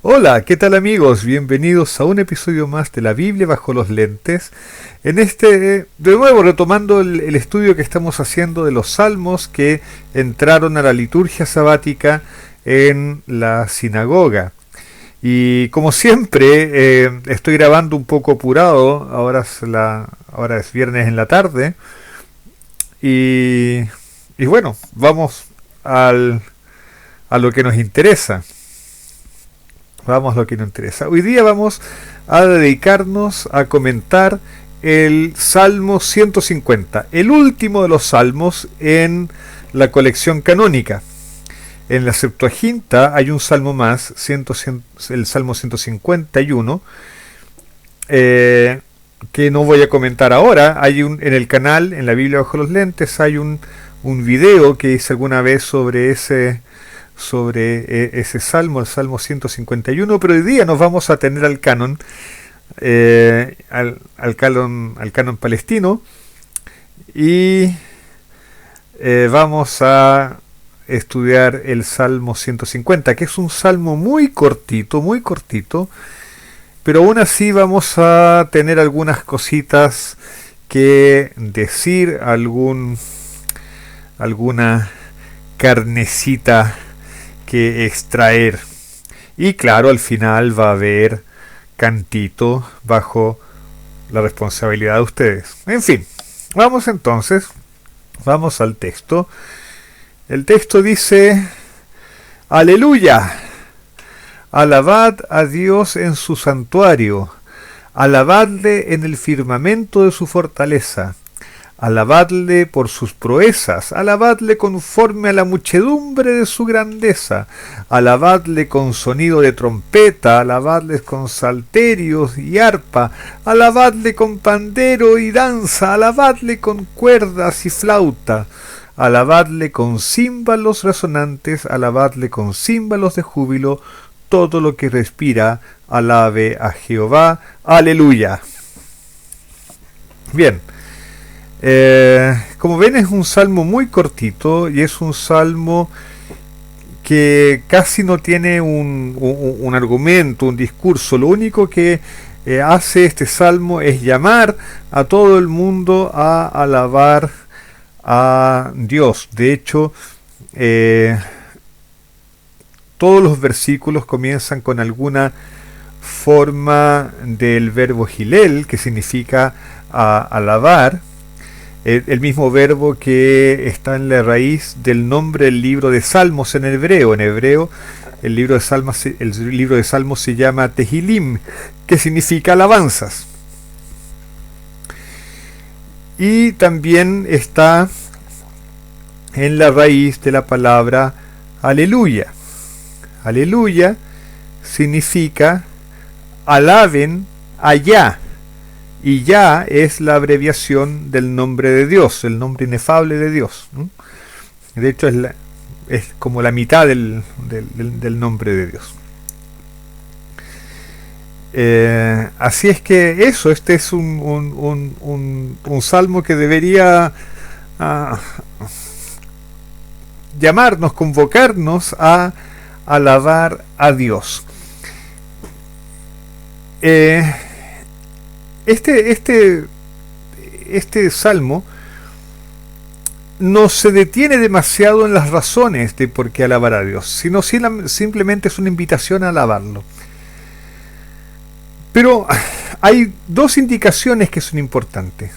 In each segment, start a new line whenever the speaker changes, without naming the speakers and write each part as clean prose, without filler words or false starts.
Hola, ¿qué tal amigos? Bienvenidos a un episodio más de la Biblia bajo los lentes. De nuevo, retomando el estudio que estamos haciendo de los salmos que entraron a la liturgia sabática en la sinagoga. Y como siempre, estoy grabando un poco apurado, ahora es viernes en la tarde. Y, y bueno, vamos a lo que nos interesa. Vamos a lo que nos interesa. Hoy día vamos a dedicarnos a comentar el Salmo 150, el último de los salmos en la colección canónica. En la Septuaginta hay un salmo más, el Salmo 151, que no voy a comentar ahora. En el canal, en la Biblia bajo los lentes, hay un video que hice alguna vez sobre ese salmo, el Salmo 151, pero hoy día nos vamos a tener al canon, al canon palestino, y vamos a estudiar el Salmo 150, que es un salmo muy cortito, pero aún así vamos a tener algunas cositas que decir, alguna carnecita que extraer. Y claro, al final va a haber cantito bajo la responsabilidad de ustedes. En fin, vamos al texto. El texto dice: Aleluya, alabad a Dios en su santuario, alabadle en el firmamento de su fortaleza. Alabadle por sus proezas, alabadle conforme a la muchedumbre de su grandeza, alabadle con sonido de trompeta, alabadle con salterios y arpa, alabadle con pandero y danza, alabadle con cuerdas y flauta, alabadle con címbalos resonantes, alabadle con címbalos de júbilo, todo lo que respira, alabe a Jehová. Aleluya. Bien. Como ven, es un salmo muy cortito y es un salmo que casi no tiene un argumento, un discurso. Lo único que hace este salmo es llamar a todo el mundo a alabar a Dios. De hecho, todos los versículos comienzan con alguna forma del verbo hilel, que significa alabar. El mismo verbo que está en la raíz del nombre del libro de Salmos en hebreo. En hebreo, el libro de Salmos se llama Tehilim, que significa alabanzas. Y también está en la raíz de la palabra aleluya. Aleluya significa alaben allá. Y ya es la abreviación del nombre de Dios, el nombre inefable de Dios. De hecho, es como la mitad del nombre de Dios. Así es que este es un salmo que debería llamarnos, convocarnos a alabar a Dios. Este salmo no se detiene demasiado en las razones de por qué alabar a Dios, sino simplemente es una invitación a alabarlo. Pero hay dos indicaciones que son importantes.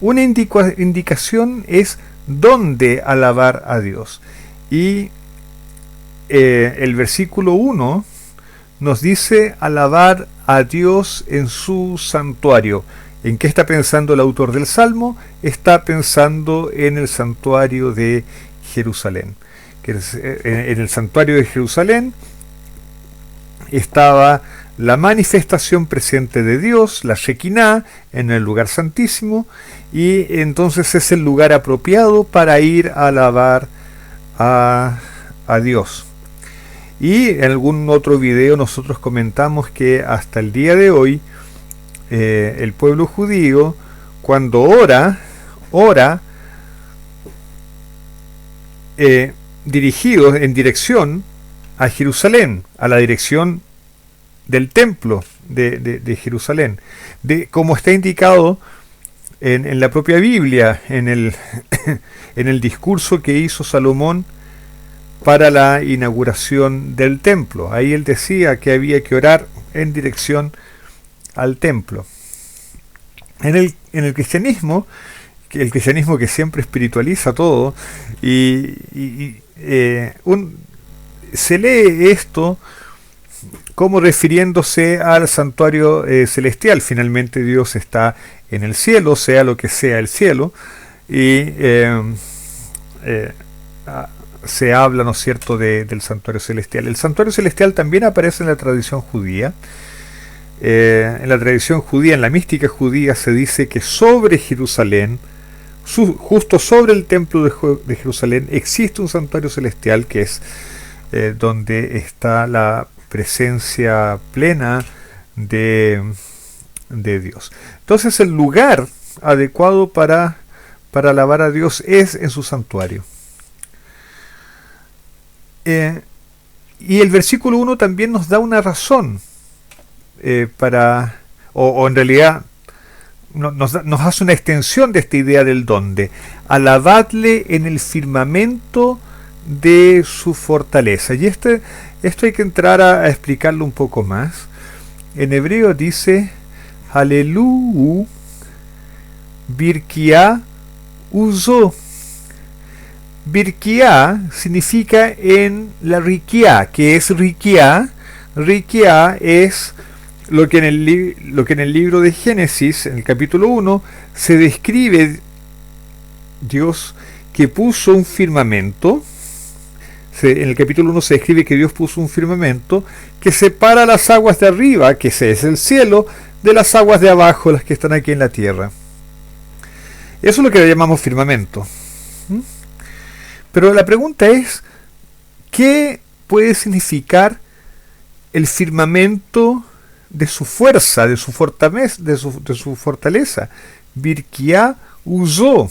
Una indicación es dónde alabar a Dios. Y el versículo 1 nos dice alabar a Dios en su santuario. ¿En qué está pensando el autor del Salmo? Está pensando en el santuario de Jerusalén. En el santuario de Jerusalén estaba la manifestación presente de Dios, la Shekinah, en el lugar santísimo, y entonces es el lugar apropiado para ir a alabar a Dios. Y en algún otro video nosotros comentamos que hasta el día de hoy el pueblo judío, cuando ora dirigidos en dirección a Jerusalén, a la dirección del templo de Jerusalén, de como está indicado en la propia Biblia, en el discurso que hizo Salomón para la inauguración del templo. Ahí él decía que había que orar en dirección al templo. En el cristianismo, el cristianismo que siempre espiritualiza todo, se lee esto como refiriéndose al santuario celestial. Finalmente Dios está en el cielo, sea lo que sea el cielo, y se habla, ¿no es cierto?, del santuario celestial. El santuario celestial también aparece en la tradición judía. En la tradición judía, en la mística judía, se dice que sobre Jerusalén, justo sobre el templo de Jerusalén, existe un santuario celestial que es donde está la presencia plena de Dios. Entonces el lugar adecuado para alabar a Dios es en su santuario. Y el versículo 1 también nos da una razón o en realidad nos hace una extensión de esta idea del dónde. Alabadle en el firmamento de su fortaleza. Y esto hay que entrar a explicarlo un poco más. En hebreo dice Halelu Birkia Uzo. Birkia significa en la Rikia. ¿Qué es Rikia? Rikia es lo que en el libro de Génesis, en el capítulo 1, se describe Dios que puso un firmamento. En el capítulo 1 se describe que Dios puso un firmamento que separa las aguas de arriba, que ese es el cielo, de las aguas de abajo, las que están aquí en la tierra. Eso es lo que le llamamos firmamento. Pero la pregunta es, ¿qué puede significar el firmamento de su fuerza, de su fortaleza? Birkia Uzo.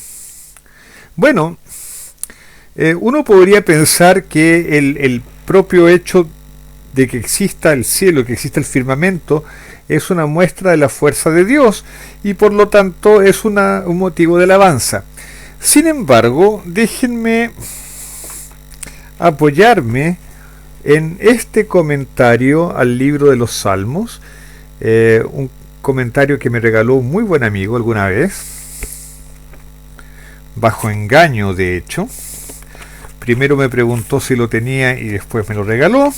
Bueno, uno podría pensar que el propio hecho de que exista el cielo, que exista el firmamento, es una muestra de la fuerza de Dios y por lo tanto es un motivo de alabanza. Sin embargo, déjenme apoyarme en este comentario al libro de los Salmos, un comentario que me regaló un muy buen amigo alguna vez, bajo engaño de hecho. Primero me preguntó si lo tenía y después me lo regaló.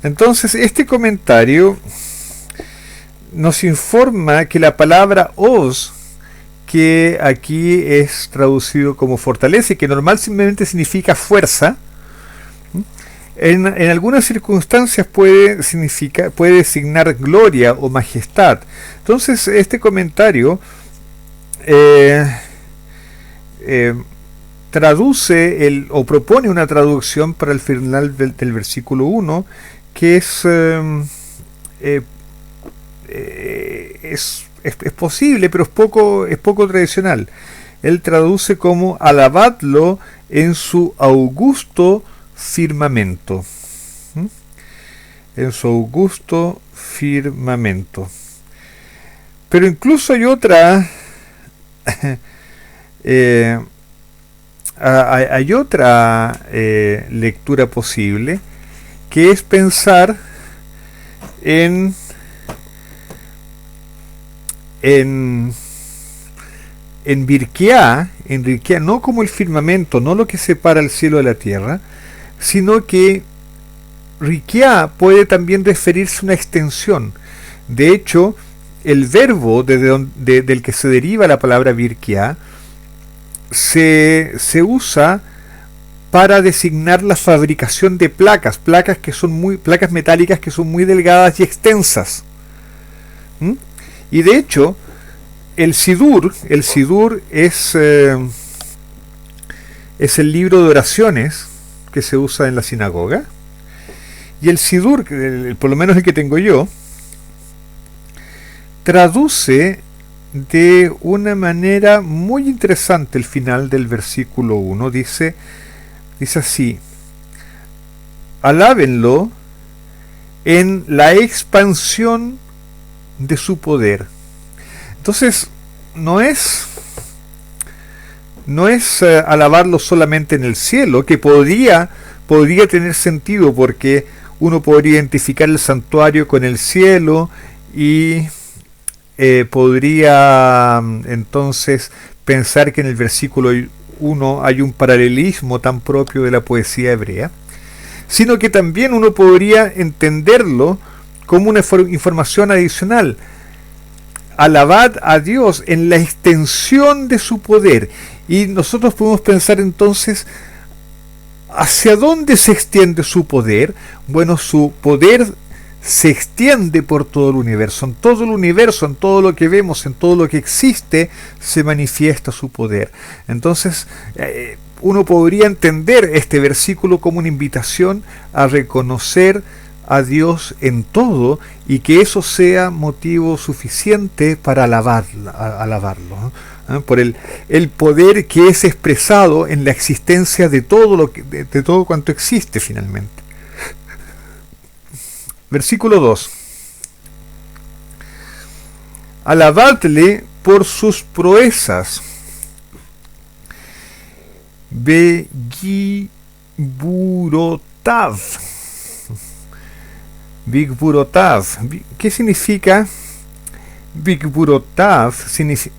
Entonces este comentario nos informa que la palabra Oz, que aquí es traducido como fortaleza y que normalmente significa fuerza, en algunas circunstancias puede designar gloria o majestad. Entonces este comentario traduce o propone una traducción para el final del versículo 1 que es posible, pero es poco tradicional. Él traduce como alabadlo en su augusto firmamento. En su augusto firmamento. Pero incluso hay otra lectura posible, que es pensar en Birkia, no como el firmamento, no lo que separa el cielo de la tierra, sino que Rikia puede también referirse a una extensión. De hecho, el verbo del que se deriva la palabra Birkia se usa para designar la fabricación de placas metálicas que son muy delgadas y extensas. Y de hecho, el Sidur es el libro de oraciones que se usa en la sinagoga. Y el Sidur, por lo menos el que tengo yo, traduce de una manera muy interesante el final del versículo 1. Dice así: alábenlo en la expansión de su poder. Entonces, no es alabarlo solamente en el cielo, que podría tener sentido, porque uno podría identificar el santuario con el cielo y podría entonces pensar que en el versículo 1 hay un paralelismo tan propio de la poesía hebrea, sino que también uno podría entenderlo como una información adicional. Alabad a Dios en la extensión de su poder. Y nosotros podemos pensar entonces, ¿hacia dónde se extiende su poder? Bueno, su poder se extiende por todo el universo. En todo el universo, en todo lo que vemos, en todo lo que existe, se manifiesta su poder. Entonces, uno podría entender este versículo como una invitación a reconocer a Dios en todo, y que eso sea motivo suficiente para alabarlo, ¿no? Por el poder que es expresado en la existencia de todo de todo cuanto existe finalmente. Versículo 2. Alabadle por sus proezas. Begiburatav. Begiburatav. ¿Qué significa? Begiburatav significa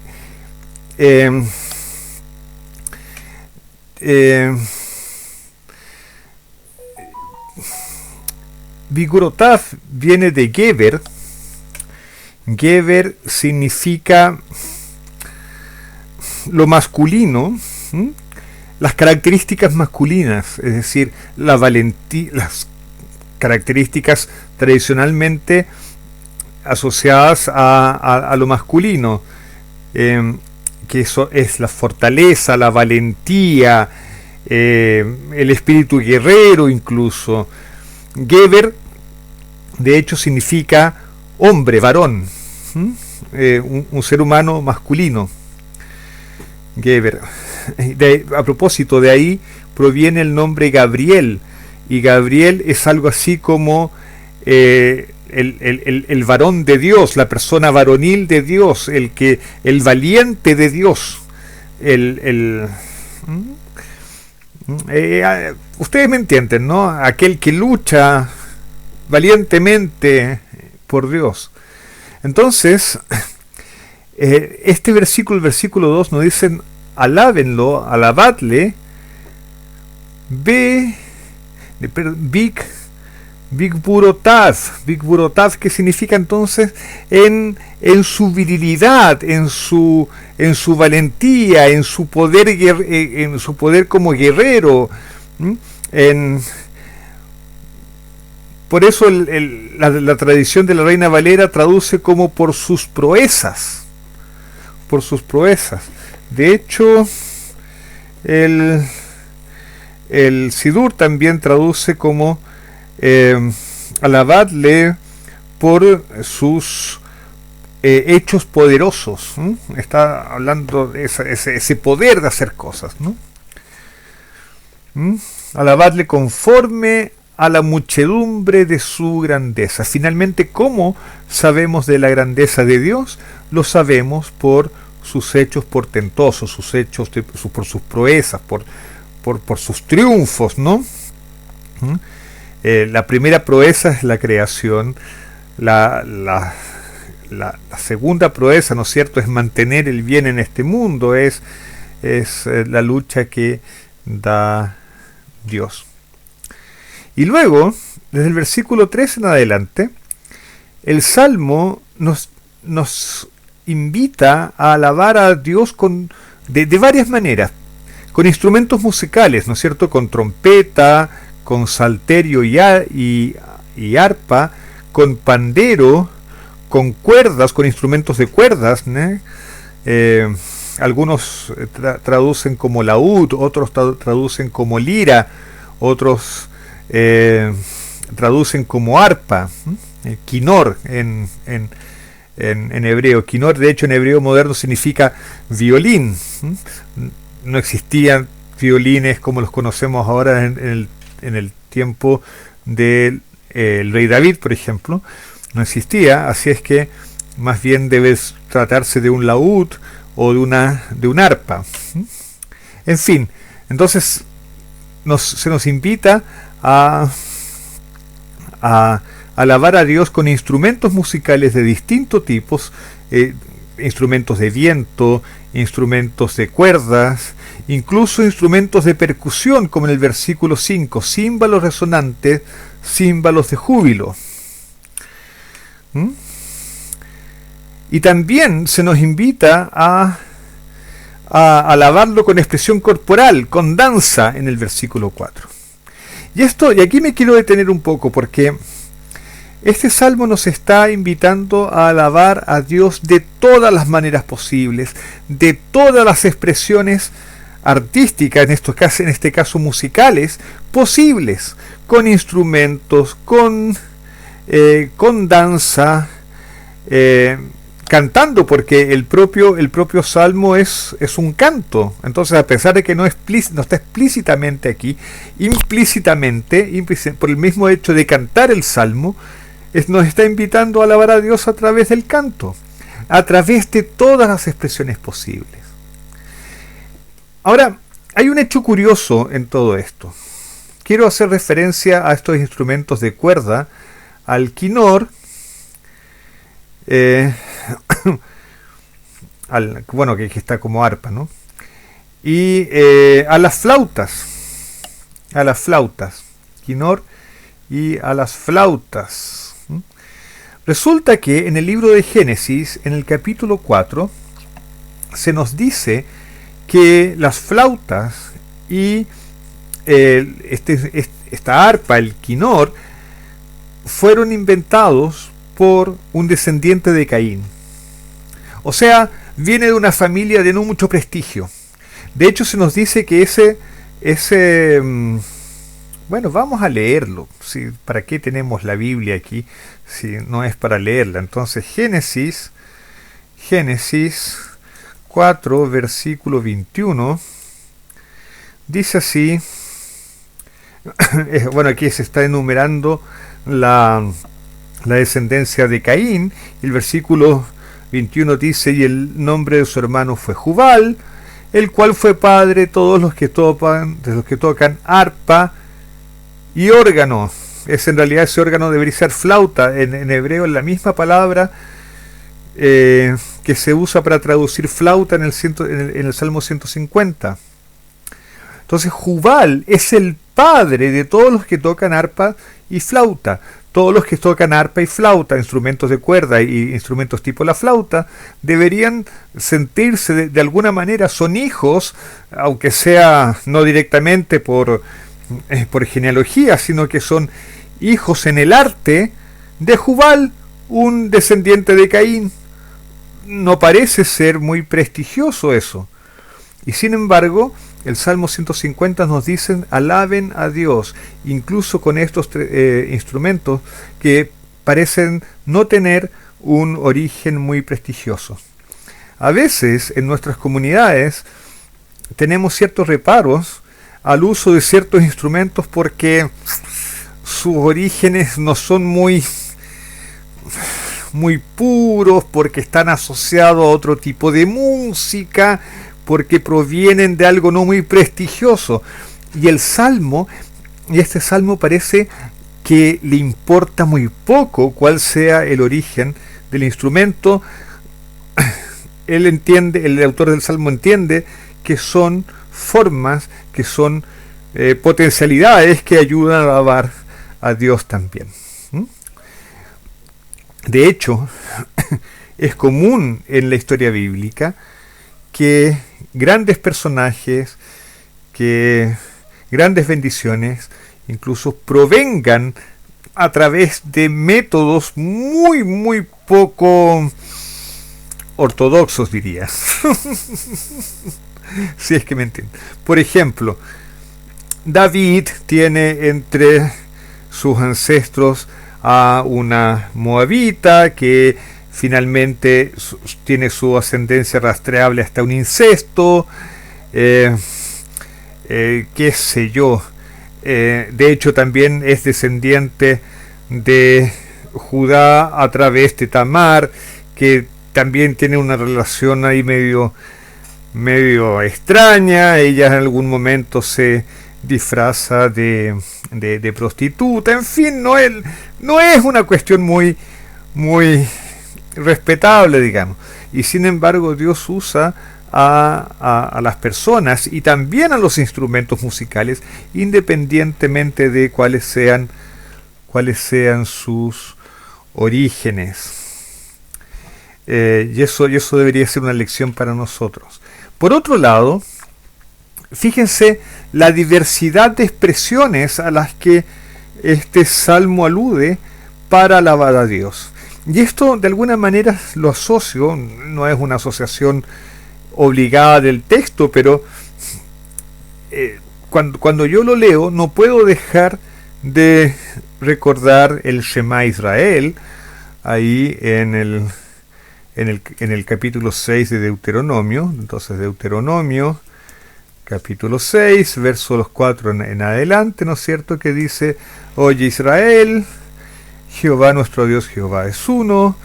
Begiburatav viene de Geber. Geber significa lo masculino, las características masculinas, es decir, la valentía, las características tradicionalmente asociadas a lo masculino, que eso es la fortaleza, la valentía, el espíritu guerrero incluso. Geber, de hecho, significa hombre, varón, un ser humano masculino. Geber. A propósito, de ahí proviene el nombre Gabriel, y Gabriel es algo así como el varón de Dios, la persona varonil de Dios, el valiente de Dios, ustedes me entienden, ¿no? Aquel que lucha valientemente por Dios. Entonces, este versículo, el versículo 2, nos dicen: alábenlo, alabadle, Begiburatav, que significa entonces en su virilidad, en su valentía, en su poder como guerrero. Por eso la tradición de la Reina Valera traduce como por sus proezas. Por sus proezas. De hecho, el Sidur también traduce como alabadle por sus hechos poderosos. Está hablando de ese poder de hacer cosas, ¿no? Alabadle conforme a la muchedumbre de su grandeza. Finalmente, ¿cómo sabemos de la grandeza de Dios? Lo sabemos por sus hechos portentosos, sus hechos por sus proezas, por sus triunfos, ¿no? La primera proeza es la creación. La segunda proeza, ¿no es cierto?, es mantener el bien en este mundo, es la lucha que da Dios. Y luego, desde el versículo 3 en adelante, el Salmo nos invita a alabar a Dios de varias maneras, con instrumentos musicales, ¿no es cierto?, con trompeta, con salterio y arpa, con pandero, con cuerdas, con instrumentos de cuerdas, ¿no? Algunos traducen como laúd, otros traducen como lira, otros traducen como arpa, quinor en hebreo. Quinor, de hecho, en hebreo moderno significa violín. No existían violines como los conocemos ahora en el en el tiempo del rey David, por ejemplo, no existía, así es que más bien debe tratarse de un laúd o de un arpa. En fin, entonces se nos invita a alabar a Dios con instrumentos musicales de distintos tipos, instrumentos de viento, instrumentos de cuerdas, incluso instrumentos de percusión, como en el versículo 5, címbalos resonantes, címbalos de júbilo. Y también se nos invita a alabarlo con expresión corporal, con danza, en el versículo 4. Y aquí me quiero detener un poco, porque este salmo nos está invitando a alabar a Dios de todas las maneras posibles, de todas las expresiones artísticas, en este caso musicales, posibles, con instrumentos, con danza, cantando, porque el propio salmo es un canto. Entonces, a pesar de que no está explícitamente aquí, implícitamente, por el mismo hecho de cantar el salmo, nos está invitando a alabar a Dios a través del canto, a través de todas las expresiones posibles. Ahora, hay un hecho curioso en todo esto. Quiero hacer referencia a estos instrumentos de cuerda, al quinor, que está como arpa, ¿no? Y a las flautas, quinor y a las flautas. Resulta que en el libro de Génesis, en el capítulo 4, se nos dice que las flautas y esta arpa, el quinor, fueron inventados por un descendiente de Caín. O sea, viene de una familia de no mucho prestigio. De hecho, se nos dice que bueno, vamos a leerlo. ¿Sí? ¿Para qué tenemos la Biblia aquí si no es para leerla? Entonces, Génesis 4, versículo 21, dice así. Bueno, aquí se está enumerando la descendencia de Caín. El versículo 21 dice: y el nombre de su hermano fue Jubal, el cual fue padre de todos los que tocan arpa y órgano. En realidad ese órgano debería ser flauta. En hebreo es la misma palabra que se usa para traducir flauta en el Salmo 150. Entonces Jubal es el padre de todos los que tocan arpa y flauta. Todos los que tocan arpa y flauta, instrumentos de cuerda y instrumentos tipo la flauta, deberían sentirse de alguna manera, son hijos, aunque sea no directamente por genealogía, sino que son hijos en el arte de Jubal, un descendiente de Caín. No parece ser muy prestigioso eso. Y sin embargo, el Salmo 150 nos dice: alaben a Dios, incluso con estos instrumentos que parecen no tener un origen muy prestigioso. A veces en nuestras comunidades tenemos ciertos reparos al uso de ciertos instrumentos porque sus orígenes no son muy puros, porque están asociados a otro tipo de música, porque provienen de algo no muy prestigioso. Y este salmo parece que le importa muy poco cuál sea el origen del instrumento. El autor del salmo entiende que son formas, que son potencialidades que ayudan a alabar a Dios también. De hecho, es común en la historia bíblica que grandes personajes, que grandes bendiciones, incluso provengan a través de métodos muy, muy poco ortodoxos, diría. Si es que me entienden. Por ejemplo, David tiene entre sus ancestros a una moabita que finalmente tiene su ascendencia rastreable hasta un incesto, qué sé yo. De hecho, también es descendiente de Judá a través de Tamar, que también tiene una relación ahí medio extraña. Ella en algún momento se disfraza de prostituta. En fin, no es una cuestión muy respetable, digamos. Y sin embargo, Dios usa a las personas y también a los instrumentos musicales, independientemente de cuáles sean sus orígenes. Y eso debería ser una lección para nosotros. Por otro lado, fíjense la diversidad de expresiones a las que este salmo alude para alabar a Dios. Y esto de alguna manera lo asocio, no es una asociación obligada del texto, pero cuando yo lo leo no puedo dejar de recordar el Shema Israel ahí en el capítulo 6 de Deuteronomio. Entonces Deuteronomio capítulo 6 versos 4 en adelante, ¿no es cierto?, que dice: oye Israel, Jehová nuestro Dios, Jehová es uno,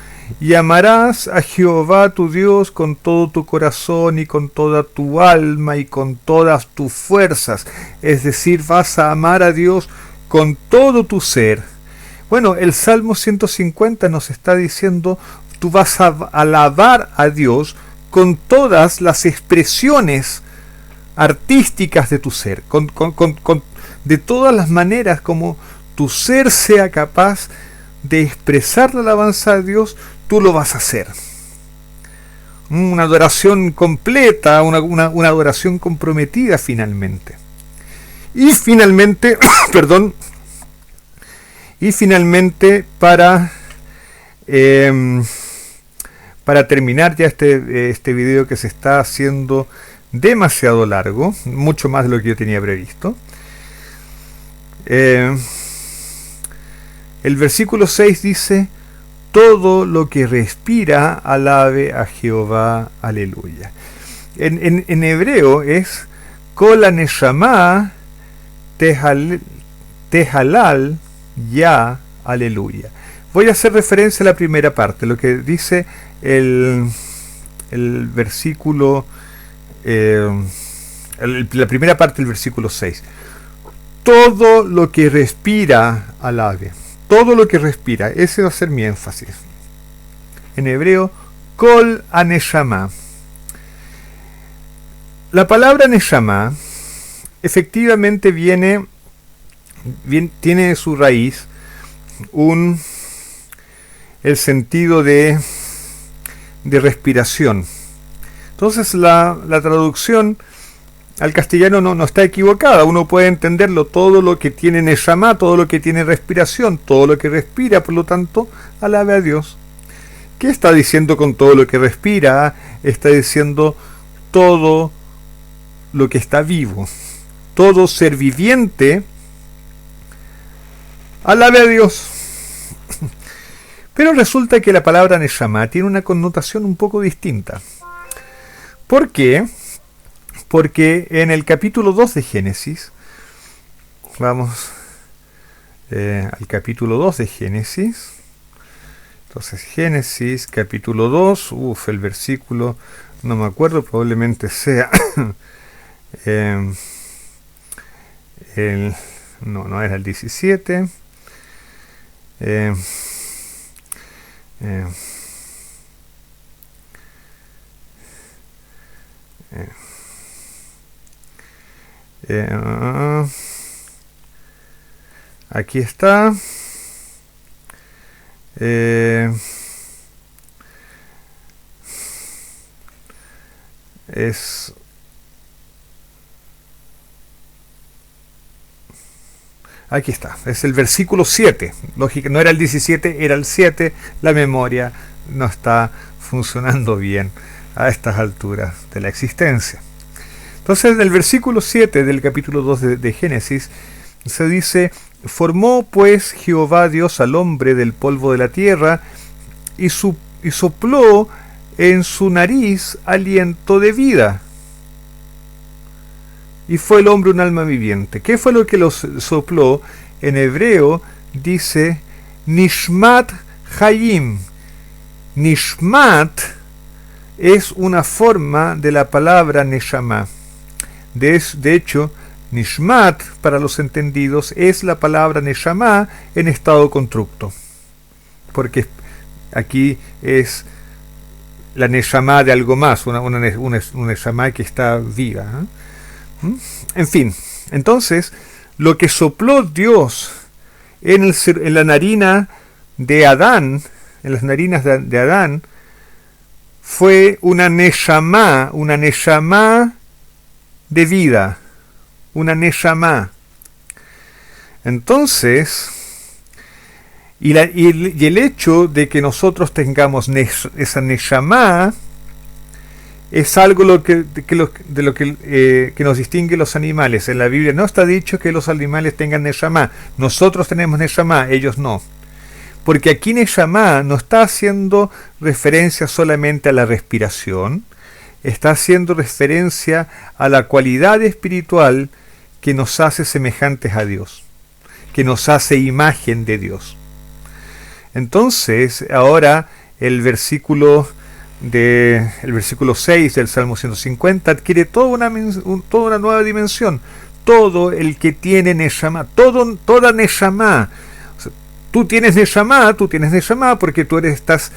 y amarás a Jehová tu Dios con todo tu corazón y con toda tu alma y con todas tus fuerzas. Es decir, vas a amar a Dios con todo tu ser. Bueno, el Salmo 150 nos está diciendo: tú vas a alabar a Dios con todas las expresiones artísticas de tu ser, de todas las maneras como tu ser sea capaz de expresar la alabanza a Dios, tú lo vas a hacer. Una adoración completa, una adoración comprometida finalmente. Y finalmente, perdón, para terminar ya este video que se está haciendo demasiado largo, mucho más de lo que yo tenía previsto, el versículo 6 dice: todo lo que respira alabe a Jehová, aleluya. En hebreo es Kol haneshama tehalal ya, aleluya. Voy a hacer referencia a la primera parte, lo que dice el versículo, la primera parte del versículo 6. Todo lo que respira alabe. Todo lo que respira, ese va a ser mi énfasis. En hebreo, Kol haneshama. La palabra neshama efectivamente tiene su raíz el sentido de respiración. Entonces la traducción al castellano no está equivocada. Uno puede entenderlo: todo lo que tiene neshama, todo lo que tiene respiración, todo lo que respira, por lo tanto, alabe a Dios. ¿Qué está diciendo con todo lo que respira? Está diciendo todo lo que está vivo, todo ser viviente, alabe a Dios. Pero resulta que la palabra neshama tiene una connotación un poco distinta. ¿Por qué? Porque en el capítulo 2 de Génesis, vamos al capítulo 2 de Génesis. Entonces, Génesis capítulo 2, el versículo, no me acuerdo, probablemente sea no era el 17. Aquí está. Aquí está, es el versículo 7. Lógica, no era el 17, era el 7. La memoria no está funcionando bien a estas alturas de la existencia. Entonces, en el versículo 7 del capítulo 2 de Génesis se dice: formó pues Jehová Dios al hombre del polvo de la tierra y sopló en su nariz aliento de vida, y fue el hombre un alma viviente. ¿Qué fue lo que los sopló? En hebreo dice Nishmat Hayim. Nishmat es una forma de la palabra Neshama. De hecho, Nishmat, para los entendidos, es la palabra Neshama en estado constructo. Porque aquí es la Neshama de algo más, una Neshama que está viva. En fin, entonces, lo que sopló Dios en la narina de Adán, en las narinas de Adán, fue una Neshama de vida, una Neshama. Entonces, y el hecho de que nosotros tengamos esa Neshama es algo que nos distingue los animales. En la Biblia no está dicho que los animales tengan Neshama. Nosotros tenemos Neshama, ellos no. Porque aquí Neshama no está haciendo referencia solamente a la respiración, está haciendo referencia a la cualidad espiritual que nos hace semejantes a Dios, que nos hace imagen de Dios. Entonces, ahora el versículo 6 del Salmo 150 adquiere toda una nueva dimensión. Todo el que tiene Neshama, toda Neshama. O sea, tú tienes Neshama porque tú estás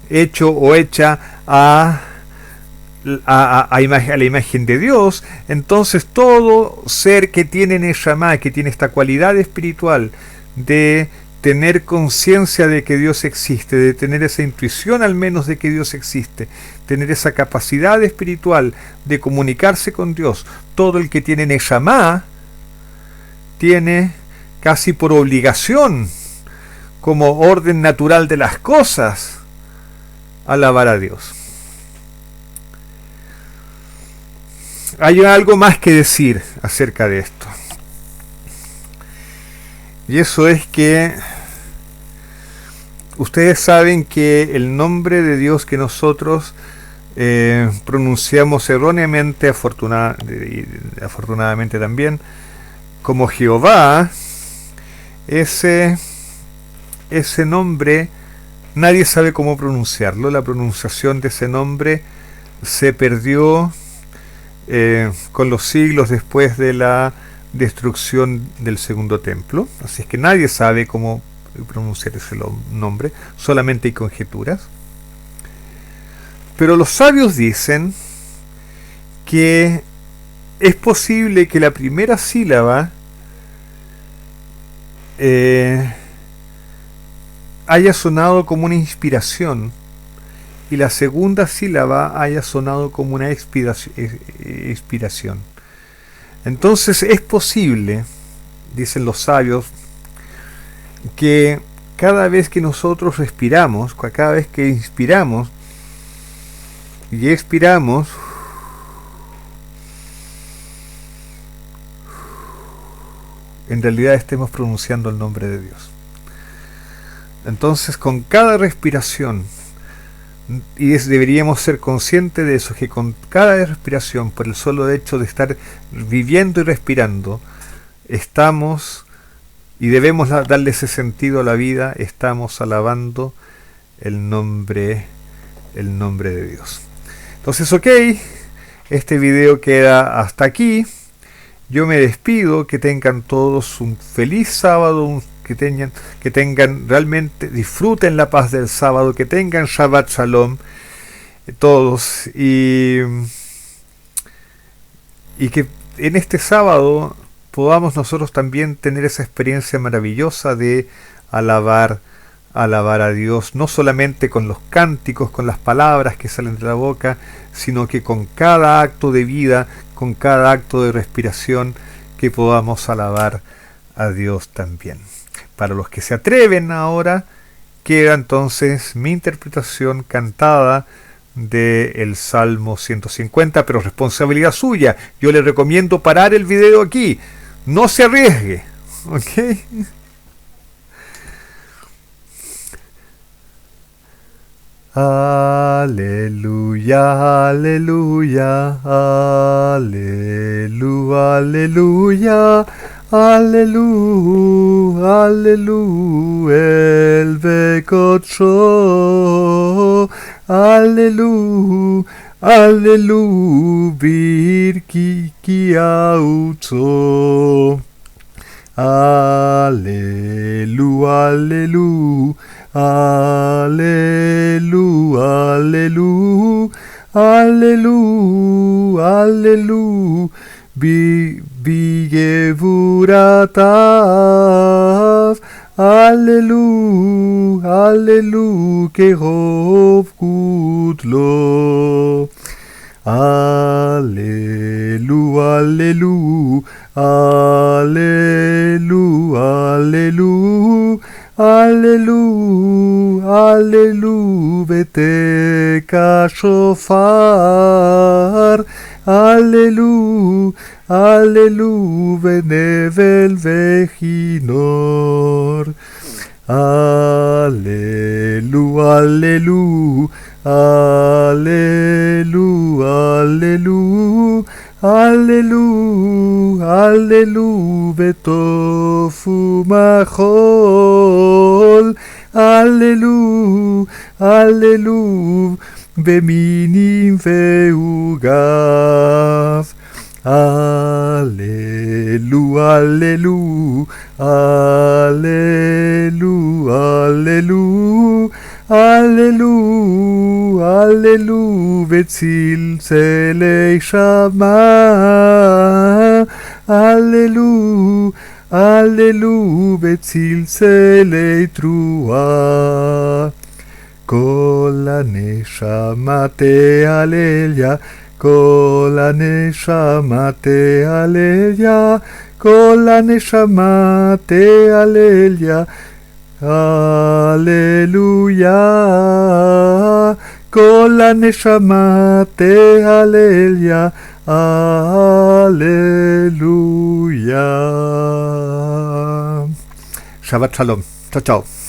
hecho o hecha a la imagen de Dios. Entonces todo ser que tiene Neshama, que tiene esta cualidad espiritual de tener conciencia de que Dios existe, de tener esa intuición al menos de que Dios existe, tener esa capacidad espiritual de comunicarse con Dios, todo el que tiene Neshama tiene casi por obligación, como orden natural de las cosas, alabar a Dios. Hay algo más que decir acerca de esto. Y eso es que ustedes saben que el nombre de Dios que nosotros pronunciamos erróneamente, afortunadamente también, como Jehová, ese nombre nadie sabe cómo pronunciarlo. La pronunciación de ese nombre se perdió con los siglos después de la destrucción del segundo templo, así es que nadie sabe cómo pronunciar ese nombre, solamente hay conjeturas. Pero los sabios dicen que es posible que la primera sílaba haya sonado como una inspiración y la segunda sílaba haya sonado como una expiración. Entonces es posible, dicen los sabios, que cada vez que nosotros respiramos, cada vez que inspiramos y expiramos, en realidad estemos pronunciando el nombre de Dios. Entonces, con cada respiración, y deberíamos ser conscientes de eso, que con cada respiración, por el solo hecho de estar viviendo y respirando, estamos, y debemos darle ese sentido a la vida, estamos alabando el nombre de Dios. Entonces, ok, este video queda hasta aquí. Yo me despido, que tengan todos un feliz sábado, que tengan realmente, disfruten la paz del sábado, que tengan Shabbat Shalom todos, y que en este sábado podamos nosotros también tener esa experiencia maravillosa de alabar a Dios, no solamente con los cánticos, con las palabras que salen de la boca, sino que con cada acto de vida, con cada acto de respiración, que podamos alabar a Dios también. Para los que se atreven ahora, queda entonces mi interpretación cantada del Salmo 150, pero responsabilidad suya. Yo le recomiendo parar el video aquí, no se arriesgue, ¿ok? Aleluya, aleluya, aleluya, aleluya, aleluya, aleluya, el bekocho, aleluya, aleluya, birki auto. Aleluya, aleluya, aleluya, aleluya, aleluya, aleluya, bigevuratav, aleluya, aleluya, kerov gudlo. Aleluya, aleluya, aleluya, aleluya, aleluya, aleluya, beteka shofar, aleluya, aleluya, benevel vechinor. Aleluya, aleluya, aleluya, aleluya, aleluya, aleluya, betofu machol, aleluya, aleluya, beminim veugav. Aleluya, aleluya, aleluya, aleluya, aleluya, aleluya, betzilzelei shama, aleluya, aleluya, betzilzelei trua. Kol הנשמה תהלליה, כל הנשמה תהלליה, כל הנשמה תהלליה, הללויה, כל הנשמה תהלליה, הללויה. Shabbat Shalom. Chao, chao.